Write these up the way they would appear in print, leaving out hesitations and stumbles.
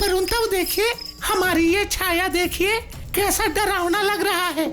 वरुण ताऊ देखिए, हमारी ये छाया देखिए, कैसा डरावना लग रहा है।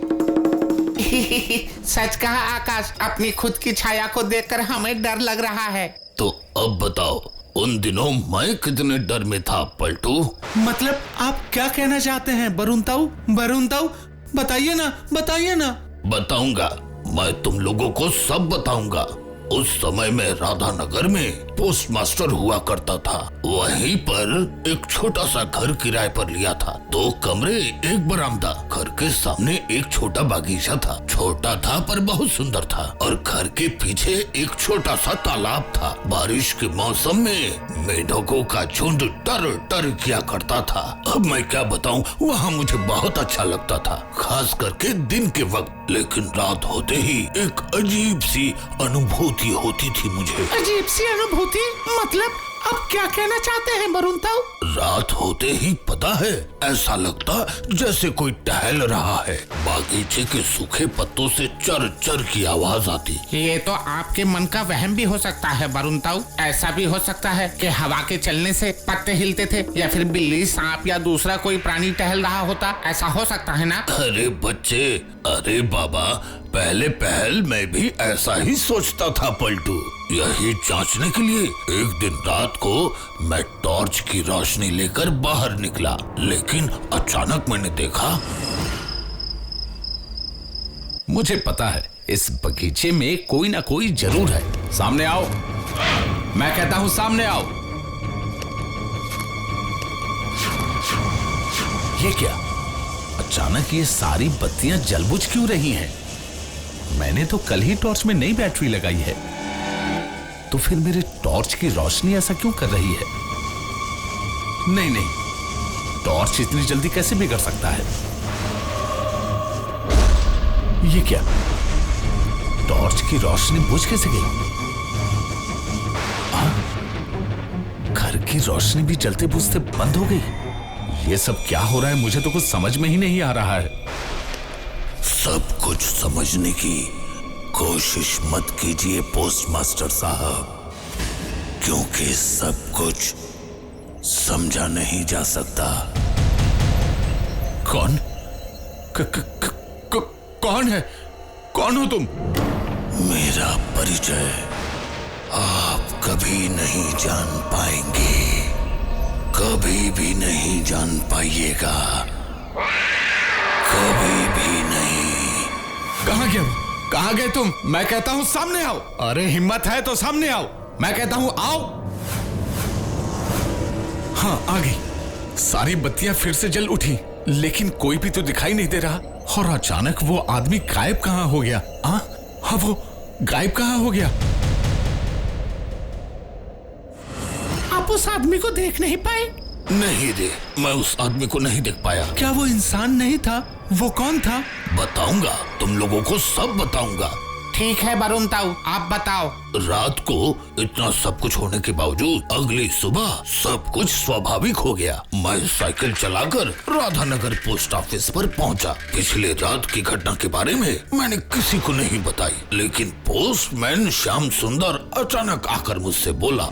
सच कहा आकाश, अपनी खुद की छाया को देखकर हमें डर लग रहा है। तो अब बताओ, उन दिनों मैं कितने डर में था पलटू? मतलब आप क्या कहना चाहते हैं वरुण ताऊ? वरुण ताऊ बताइए ना, बताइए ना। बताऊंगा, मैं तुम लोगों को सब बताऊंगा। उस समय में राधानगर में पोस्ट मास्टर हुआ करता था। वहीं पर एक छोटा सा घर किराए पर लिया था। 2 कमरे, 1 बरामदा। घर के सामने एक छोटा बागीचा था। छोटा था पर बहुत सुंदर था। और घर के पीछे एक छोटा सा तालाब था। बारिश के मौसम में मेढकों का झुंड टर टर किया करता था। अब मैं क्या बताऊं, वहाँ मुझे बहुत अच्छा लगता था, खास करके दिन के वक्त। लेकिन रात होते ही एक अजीब सी अनुभूति होती थी मुझे। अजीब सी अनुभूति मतलब आप क्या कहना चाहते हैं वरुण ताऊ? रात होते ही पता है, ऐसा लगता जैसे कोई टहल रहा है। बागीचे के सूखे पत्तों से चर चर की आवाज आती। ये तो आपके मन का वहम भी हो सकता है वरुण ताऊ। ऐसा भी हो सकता है कि हवा के चलने से पत्ते हिलते थे, या फिर बिल्ली, सांप या दूसरा कोई प्राणी टहल रहा होता। ऐसा हो सकता है ना? अरे बच्चे, अरे बाबा, पहल मैं भी ऐसा ही सोचता था पलटू। यही जांचने के लिए एक दिन रात को मैं टॉर्च की रोशनी लेकर बाहर निकला। लेकिन अचानक मैंने देखा, मुझे पता है इस बगीचे में कोई ना कोई जरूर है। सामने आओ, मैं कहता हूं सामने आओ। ये क्या, अचानक ये सारी बत्तियां जलबुझ क्यों रही हैं? मैंने तो कल ही टॉर्च में नई बैटरी लगाई है, तो फिर मेरे टॉर्च की रोशनी ऐसा क्यों कर रही है? नहीं, टॉर्च इतनी जल्दी कैसे बिगड़ सकता है? ये क्या, टॉर्च की रोशनी बुझ कैसे गई? घर की रोशनी भी जलते बुझते बंद हो गई। ये सब क्या हो रहा है, मुझे तो कुछ समझ में ही नहीं आ रहा है। सब कुछ समझने की कोशिश मत कीजिए पोस्ट मास्टर साहब, क्योंकि सब कुछ समझा नहीं जा सकता। कौन? कौन है? कौन हो तुम? मेरा परिचय आप कभी नहीं जान पाएंगे, कभी भी नहीं जान पाइएगा, कभी भी नहीं। कहाँ गए तुम? मैं कहता हूं सामने आओ। अरे हिम्मत है तो सामने आओ, मैं कहता हूं आओ। हाँ, आ गई। सारी बत्तियां फिर से जल उठी, लेकिन कोई भी तो दिखाई नहीं दे रहा। और अचानक वो आदमी गायब कहाँ हो गया? हाँ, वो गायब कहाँ हो गया? आप उस आदमी को देख नहीं पाए? नहीं रे, मैं उस आदमी को नहीं देख पाया। क्या वो इंसान नहीं था? वो कौन था? बताऊंगा, तुम लोगों को सब बताऊंगा। ठीक है वरुण ताऊ, आप बताओ। रात को इतना सब कुछ होने के बावजूद अगली सुबह सब कुछ स्वाभाविक हो गया। मैं साइकिल चलाकर राधानगर पोस्ट ऑफिस पर पहुंचा। पिछले रात की घटना के बारे में मैंने किसी को नहीं बताई, लेकिन पोस्टमैन श्याम सुंदर अचानक आकर मुझसे बोला,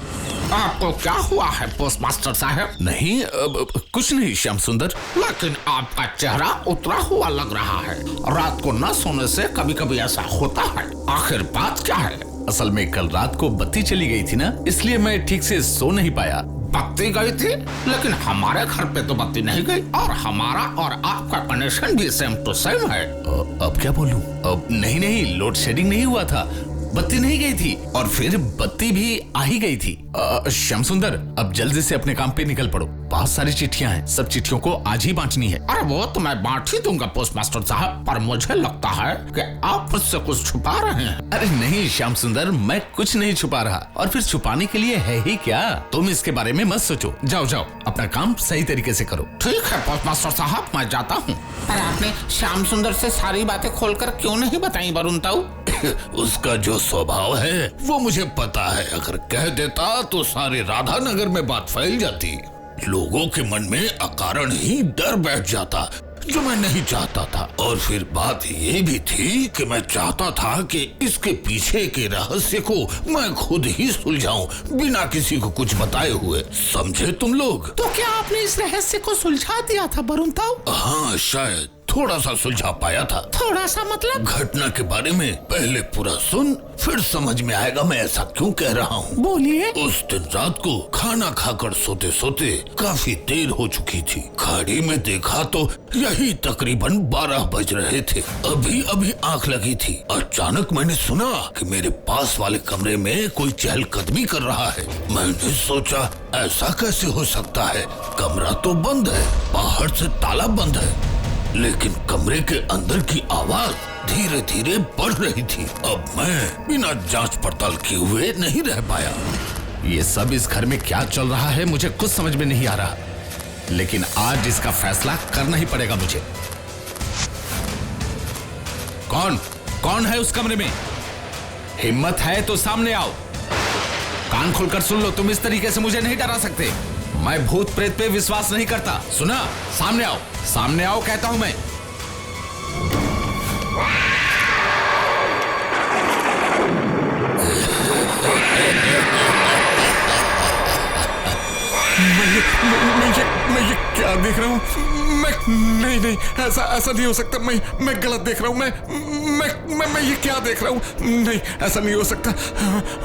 आपको क्या हुआ है पोस्ट मास्टर साहब? नहीं, कुछ नहीं श्याम सुंदर। लेकिन आपका चेहरा उतरा हुआ लग रहा है। रात को न सोने से कभी कभी ऐसा होता है, आखिर बात क्या है? असल में कल रात को बत्ती चली गई थी ना, इसलिए मैं ठीक से सो नहीं पाया। बत्ती गई थी? लेकिन हमारे घर पे तो बत्ती नहीं गई, और हमारा और आपका कनेक्शन भी सेम टू सेम है। अब क्या बोलूं? अब नहीं, लोड शेडिंग नहीं हुआ था, बत्ती नहीं गई थी, और फिर बत्ती भी आ ही गई थी। श्याम सुंदर, अब जल्दी से अपने काम पे निकल पड़ो। बहुत सारी चिट्ठियां हैं, सब चिट्ठियों को आज ही बांटनी है। अरे वो तो मैं बांट ही दूंगा पोस्ट मास्टर साहब, पर मुझे लगता है कि आप मुझसे कुछ छुपा रहे हैं। अरे नहीं श्याम सुंदर, मैं कुछ नहीं छुपा रहा, और फिर छुपाने के लिए है ही क्या? तुम इसके बारे में मत सोचो। जाओ, अपना काम सही तरीके से करो। ठीक है पोस्ट मास्टर साहब, मैं जाता हूँ। पर आपने श्याम सुंदर से सारी बातें खोलकर क्यों नहीं बताई वरुण ताऊ? उसका जो स्वभाव है वो मुझे पता है। अगर कह देता तो सारे राधानगर में बात फैल जाती। लोगों के मन में अकारण ही डर बैठ जाता। जो मैं नहीं चाहता था। और फिर बात ये भी थी कि मैं चाहता था कि इसके पीछे के रहस्य को मैं खुद ही सुलझाऊं, बिना किसी को कुछ बताए हुए। समझे तुम लोग? तो क्या आपने इस रहस्य को सुलझा दिया था वरुण ताऊ? हाँ, शायद थोड़ा सा सुलझा पाया था। थोड़ा सा मतलब? घटना के बारे में पहले पूरा सुन, फिर समझ में आएगा मैं ऐसा क्यों कह रहा हूँ। बोलिए। उस दिन रात को खाना खाकर सोते सोते काफी देर हो चुकी थी। घड़ी में देखा तो यही तकरीबन 12 बज रहे थे। अभी अभी आंख लगी थी। अचानक मैंने सुना कि मेरे पास वाले कमरे में कोई चहलकदमी कर रहा है। मैंने सोचा ऐसा कैसे हो सकता है, कमरा तो बंद है, बाहर से ताला बंद है, लेकिन कमरे के अंदर की आवाज धीरे धीरे बढ़ रही थी। अब मैं बिना जांच पड़ताल किए हुए नहीं रह पाया। ये सब इस घर में क्या चल रहा है मुझे कुछ समझ में नहीं आ रहा, लेकिन आज इसका फैसला करना ही पड़ेगा मुझे। कौन है उस कमरे में? हिम्मत है तो सामने आओ। कान खोलकर सुन लो, तुम इस तरीके से मुझे नहीं डरा सकते। मैं भूत प्रेत पे विश्वास नहीं करता। सुना? सामने आओ, सामने आओ कहता हूं मैं। मैं ये क्या देख रहा हूँ? नहीं ऐसा नहीं हो सकता। मैं गलत देख रहा हूँ। मैं ये क्या देख रहा हूँ? नहीं, ऐसा नहीं हो सकता।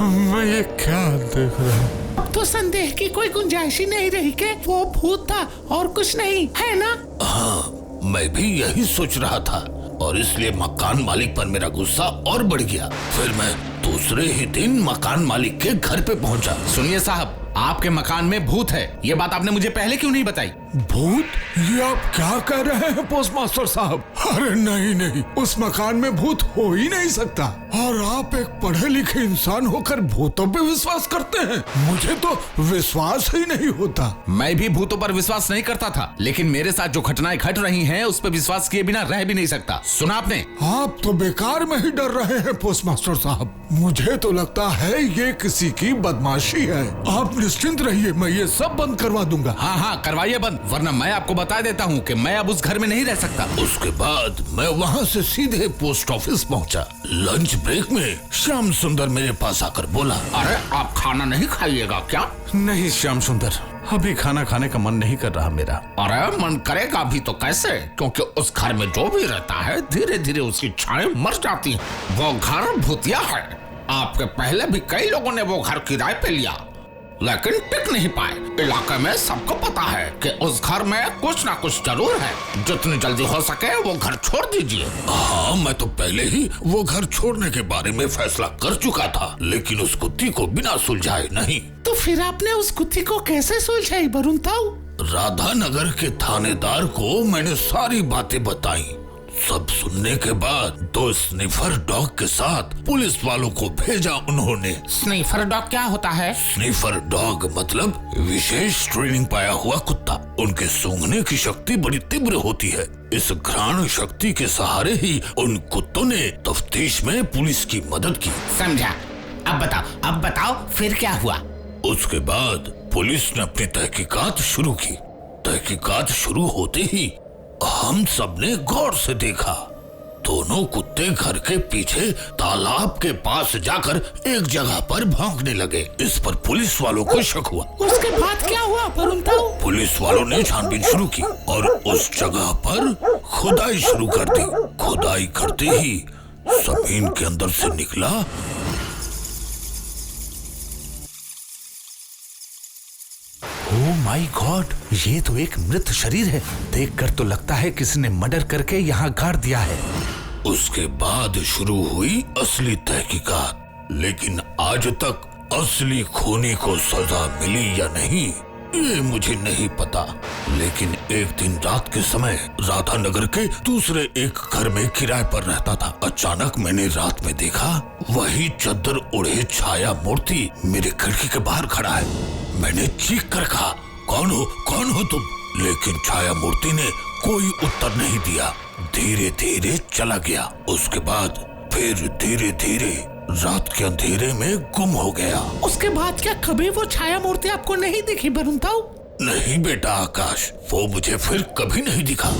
मैं ये क्या देख रहा हूँ? अब तो संदेह की कोई गुंजाइश ही नहीं रही कि वो भूत था और कुछ नहीं, है ना? हाँ, मैं भी यही सोच रहा था और इसलिए मकान मालिक पर मेरा गुस्सा और बढ़ गया। फिर मैं दूसरे ही दिन मकान मालिक के घर पे पहुंचा। सुनिए साहब, आपके मकान में भूत है, ये बात आपने मुझे पहले क्यों नहीं बताई? भूत? ये आप क्या कह रहे हैं पोस्ट मास्टर साहब? अरे नहीं, उस मकान में भूत हो ही नहीं सकता। और आप एक पढ़े लिखे इंसान होकर भूतों पे विश्वास करते हैं? मुझे तो विश्वास ही नहीं होता। मैं भी भूतों पर विश्वास नहीं करता था, लेकिन मेरे साथ जो घटनाएं घट रही हैं उस पर विश्वास किए बिना रह भी नहीं सकता। सुना आपने? आप तो बेकार में ही डर रहे हैं पोस्ट मास्टर साहब। मुझे तो लगता है ये किसी की बदमाशी है। आप निश्चिंत रहिए, मैं ये सब बंद करवा दूंगा। हाँ, करवाइए बंद, वरना मैं आपको बता देता हूँ कि मैं अब उस घर में नहीं रह सकता। उसके बाद मैं वहाँ से सीधे पोस्ट ऑफिस पहुँचा। लंच ब्रेक में श्याम सुंदर मेरे पास आकर बोला, अरे आप खाना नहीं खाइएगा क्या? नहीं श्याम सुंदर, अभी खाना खाने का मन नहीं कर रहा मेरा। अरे मन करेगा भी तो कैसे, क्योंकि उस घर में जो भी रहता है धीरे धीरे उसकी इच्छाएं मर जाती हैं। वो घर भूतिया है। आपके पहले भी कई लोगों ने वो घर किराए पे लिया, लेकिन टिक नहीं पाए। इलाके में सबको पता है कि उस घर में कुछ ना कुछ जरूर है। जितनी जल्दी हो सके वो घर छोड़ दीजिए। हाँ, मैं तो पहले ही वो घर छोड़ने के बारे में फैसला कर चुका था, लेकिन उस कुत्ती को बिना सुलझाए नहीं। तो फिर आपने उस कुत्ती को कैसे सुलझाई वरुण ताऊ? राधा नगर के थानेदार को मैंने सारी बातें बताई। सब सुनने के बाद 2 स्निफर डॉग के साथ पुलिस वालों को भेजा उन्होंने। स्निफर डॉग क्या होता है? स्निफर डॉग मतलब विशेष ट्रेनिंग पाया हुआ कुत्ता। उनके सूंघने की शक्ति बड़ी तीव्र होती है। इस घ्राण शक्ति के सहारे ही उन कुत्तों ने तफ्तीश में पुलिस की मदद की। समझा। अब बताओ फिर क्या हुआ? उसके बाद पुलिस ने अपनी तहकीकात शुरू की। तहकीकात शुरू होते ही हम सबने गौर से देखा, दोनों कुत्ते घर के पीछे तालाब के पास जाकर एक जगह पर भौंकने लगे। इस पर पुलिस वालों को शक हुआ। उसके बाद क्या हुआ वरुण ताऊ? पुलिस वालों ने छानबीन शुरू की और उस जगह पर खुदाई शुरू कर दी। खुदाई करते ही जमीन के अंदर से निकला ओह माय गॉड, ये तो एक मृत शरीर है। देखकर तो लगता है किसी ने मर्डर करके यहाँ गाड़ दिया है। उसके बाद शुरू हुई असली तहकीकात, लेकिन आज तक असली खूनी को सजा मिली या नहीं ये मुझे नहीं पता। लेकिन एक दिन रात के समय राधा नगर के दूसरे एक घर में किराए पर रहता था। अचानक मैंने रात में देखा वही चद्दर ओढ़े छाया मूर्ति मेरे खिड़की के बाहर खड़ा है। मैंने चीख कर कहा, कौन हो तुम? लेकिन छाया मूर्ति ने कोई उत्तर नहीं दिया। धीरे धीरे चला गया। उसके बाद फिर धीरे धीरे रात के अंधेरे में गुम हो गया। उसके बाद क्या कभी वो छाया मूर्ति आपको नहीं दिखी वरुण ताऊ? नहीं बेटा आकाश, वो मुझे फिर कभी नहीं दिखा।